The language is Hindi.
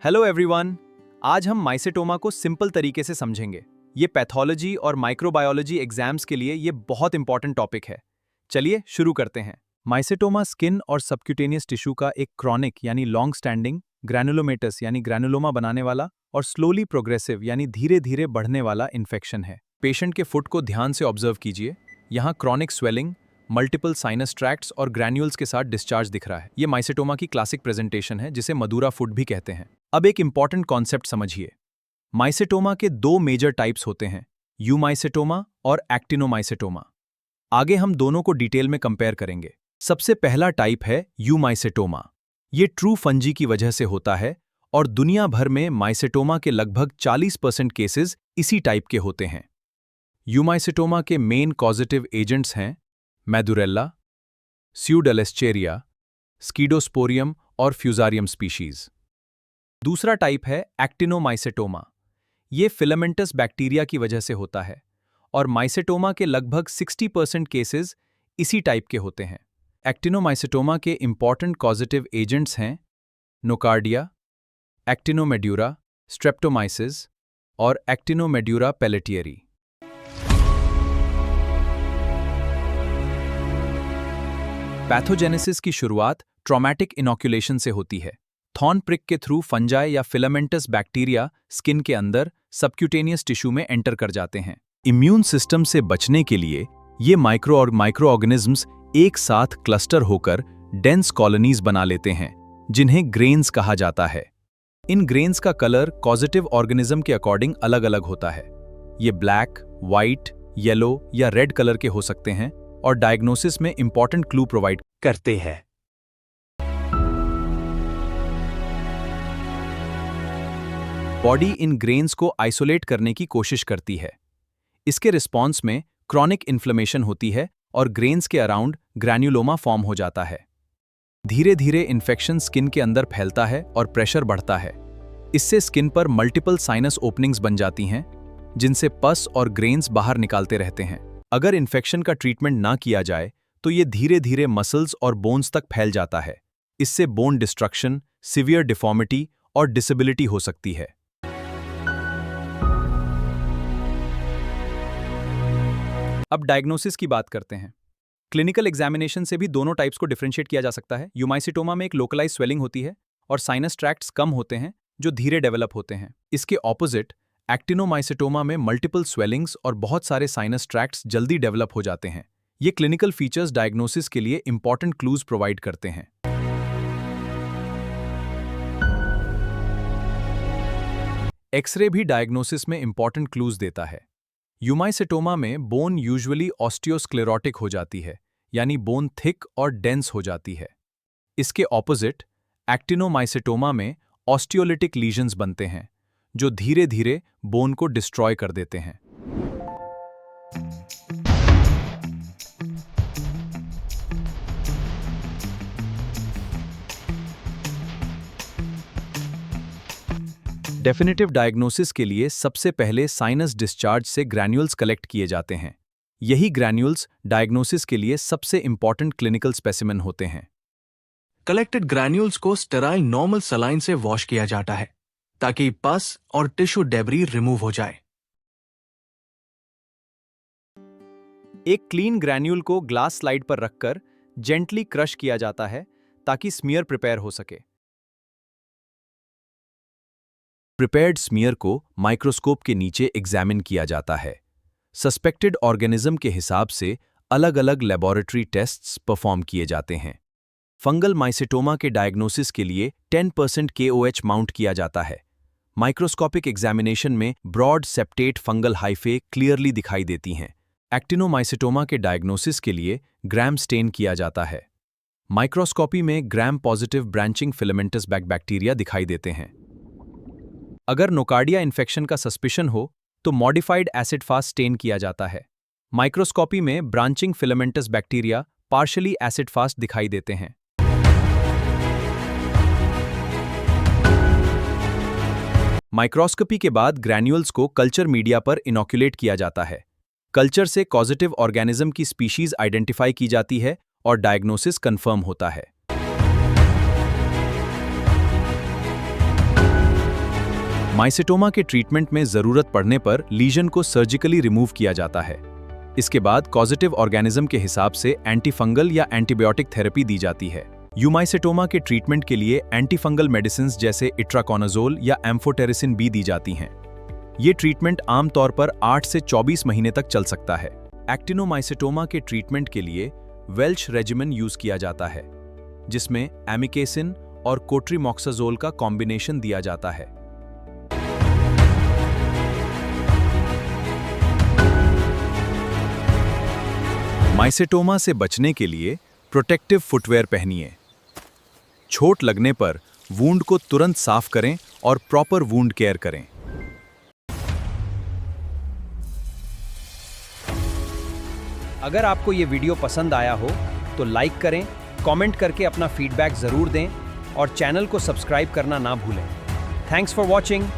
Hello everyone. आज हम माइसेटोमा को सिंपल तरीके से समझेंगे। ये पैथोलॉजी और माइक्रोबायोलॉजी एग्जाम्स के लिए ये बहुत इंपॉर्टेंट टॉपिक है। चलिए शुरू करते हैं। माइसेटोमा स्किन और सबक्यूटेनियस टिश्यू का एक क्रॉनिक यानी लॉन्ग स्टैंडिंग, ग्रैनुलोमेटस यानी ग्रैनुलोमा बनाने वाला और स्लोली प्रोग्रेसिव यानी धीरे धीरे बढ़ने वाला इन्फेक्शन है। पेशेंट के फुट को ध्यान से ऑब्जर्व कीजिए। यहाँ chronic swelling, multiple sinus tracts और ग्रैन्यूल्स के साथ डिस्चार्ज दिख रहा है। ये माइसेटोमा की क्लासिक प्रेजेंटेशन है, जिसे मदुरा फुट भी कहते हैं। अब एक इंपॉर्टेंट कॉन्सेप्ट समझिए। माइसेटोमा के दो मेजर टाइप्स होते हैं, यूमाइसेटोमा और एक्टिनोमाइसेटोमा। आगे हम दोनों को डिटेल में कंपेयर करेंगे। सबसे पहला टाइप है यूमाइसेटोमा। ये ट्रू फंजी की वजह से होता है और दुनिया भर में माइसेटोमा के लगभग 40% केसेस इसी टाइप के होते हैं। यूमाइसेटोमा के मेन कॉजेटिव एजेंट्स हैं मैदुरेला, स्यूडोलेस्चेरिया, स्कीडोस्पोरियम और फ्यूजारियम स्पीशीज। दूसरा टाइप है एक्टिनोमाइसेटोमा। ये फिलामेंटस बैक्टीरिया की वजह से होता है और माइसेटोमा के लगभग 60% केसेस इसी टाइप के होते हैं। एक्टिनोमाइसेटोमा के इंपॉर्टेंट कॉजेटिव एजेंट्स हैं नोकार्डिया, एक्टिनोमेड्यूरा, स्ट्रेप्टोमाइसिस और एक्टिनोमेड्यूरा पेलेटियरी। पैथोजेनेसिस की शुरुआत ट्रॉमेटिक इनॉक्यूलेशन से होती है। थॉर्न प्रिक के थ्रू फंजाई या फिलामेंटस बैक्टीरिया स्किन के अंदर सबक्यूटेनियस टिश्यू में एंटर कर जाते हैं। इम्यून सिस्टम से बचने के लिए ये माइक्रो ऑर्गेनिजम्स एक साथ क्लस्टर होकर डेंस कॉलोनीज बना लेते हैं, जिन्हें ग्रेन्स कहा जाता है। इन ग्रेन्स का कलर कॉजेटिव ऑर्गेनिज्म के अकॉर्डिंग अलग अलग होता है। ये ब्लैक, व्हाइट, येलो या रेड कलर के हो सकते हैं और डायग्नोसिस में इंपॉर्टेंट क्लू प्रोवाइड करते हैं। बॉडी इन ग्रेन्स को आइसोलेट करने की कोशिश करती है। इसके रिस्पॉन्स में क्रॉनिक इन्फ्लेमेशन होती है और ग्रेन्स के अराउंड ग्रैन्युलोमा फॉर्म हो जाता है। धीरे धीरे इन्फेक्शन स्किन के अंदर फैलता है और प्रेशर बढ़ता है। इससे स्किन पर मल्टीपल साइनस ओपनिंग्स बन जाती हैं, जिनसे पस और ग्रेन्स बाहर निकालते रहते हैं। अगर इन्फेक्शन का ट्रीटमेंट ना किया जाए तो ये धीरे धीरे मसल्स और बोन्स तक फैल जाता है। इससे बोन डिस्ट्रक्शन, सीवियर डिफॉर्मिटी और डिसेबिलिटी हो सकती है। अब डायग्नोसिस की बात करते हैं। क्लिनिकल एग्जामिनेशन से भी दोनों टाइप्स को डिफरेंशिएट किया जा सकता है। यूमाइसेटोमा में एक लोकलाइज स्वेलिंग होती है और साइनस ट्रैक्ट्स कम होते हैं, जो धीरे डेवलप होते हैं। इसके ऑपोजिट एक्टिनोमाइसेटोमा में मल्टीपल स्वेलिंग्स और बहुत सारे साइनस ट्रैक्ट्स जल्दी डेवलप हो जाते हैं। ये क्लिनिकल फीचर्स डायग्नोसिस के लिए इंपॉर्टेंट क्लूज प्रोवाइड करते हैं। एक्सरे भी डायग्नोसिस में इंपॉर्टेंट क्लूज देता है। यूमाइसेटोमा में बोन यूजुअली ऑस्टियोस्क्लेरोटिक हो जाती है, यानी बोन थिक और डेंस हो जाती है। इसके ऑपोजिट एक्टिनोमाइसेटोमा में ऑस्टियोलिटिक लीजन्स बनते हैं, जो धीरे धीरे बोन को डिस्ट्रॉय कर देते हैं। डेफिनेटिव डायग्नोसिस के लिए सबसे पहले साइनस डिस्चार्ज से ग्रैन्यूल्स कलेक्ट किए जाते हैं। यही ग्रैन्यूल्स डायग्नोसिस के लिए सबसे इंपॉर्टेंट क्लिनिकल स्पेसिमेन होते हैं। कलेक्टेड ग्रैन्यूल्स को स्टेराइल नॉर्मल सलाइन से वॉश किया जाता है ताकि पस और टिश्यू डेब्री रिमूव हो जाए। एक क्लीन ग्रैन्यूल को ग्लास स्लाइड पर रखकर जेंटली क्रश किया जाता है ताकि स्मीयर प्रिपेयर हो सके। प्रिपेयर्ड स्मीयर को माइक्रोस्कोप के नीचे एग्जामिन किया जाता है। सस्पेक्टेड ऑर्गेनिज्म के हिसाब से अलग अलग लेबोरेटरी टेस्ट्स परफॉर्म किए जाते हैं। फंगल माइसेटोमा के डायग्नोसिस के लिए 10% KOH माउंट किया जाता है। माइक्रोस्कोपिक एग्जामिनेशन में broad septate fungal hyphae clearly दिखाई देती हैं। एक्टिनोमाइसेटोमा के डायग्नोसिस के लिए ग्राम स्टेन किया जाता है। माइक्रोस्कोपी में gram positive branching filamentous bacteria दिखाई देते हैं। अगर नोकार्डिया इन्फेक्शन का सस्पिशन हो तो मॉडिफाइड एसिड फास्ट स्टेन किया जाता है। माइक्रोस्कोपी में branching filamentous bacteria partially acid fast दिखाई देते हैं। माइक्रोस्कोपी के बाद ग्रैन्यूल्स को कल्चर मीडिया पर इनॉक्यूलेट किया जाता है। कल्चर से कॉजेटिव ऑर्गेनिज्म की स्पीशीज आइडेंटिफाई की जाती है और डायग्नोसिस कंफर्म होता है। माइसेटोमा के ट्रीटमेंट में जरूरत पड़ने पर लीजन को सर्जिकली रिमूव किया जाता है। इसके बाद कॉजेटिव ऑर्गेनिज्म के हिसाब से एंटीफंगल या एंटीबायोटिक थेरेपी दी जाती है। यूमाइसेटोमा के ट्रीटमेंट के लिए एंटीफंगल मेडिसिन जैसे इट्राकोनाजोल या एम्फोटेरिसिन बी दी जाती हैं। ये ट्रीटमेंट आमतौर पर 8 से 24 महीने तक चल सकता है। एक्टिनोमाइसेटोमा के ट्रीटमेंट के लिए वेल्च रेजिमेन यूज किया जाता है, जिसमें एमिकेसिन और कोट्रीमॉक्साजोल का कॉम्बिनेशन दिया जाता है। माइसेटोमा से बचने के लिए प्रोटेक्टिव फुटवेयर पहनिए। चोट लगने पर वूंड को तुरंत साफ करें और प्रॉपर वूंड केयर करें। अगर आपको ये वीडियो पसंद आया हो तो लाइक करें, कमेंट करके अपना फीडबैक जरूर दें और चैनल को सब्सक्राइब करना ना भूलें। Thanks for watching.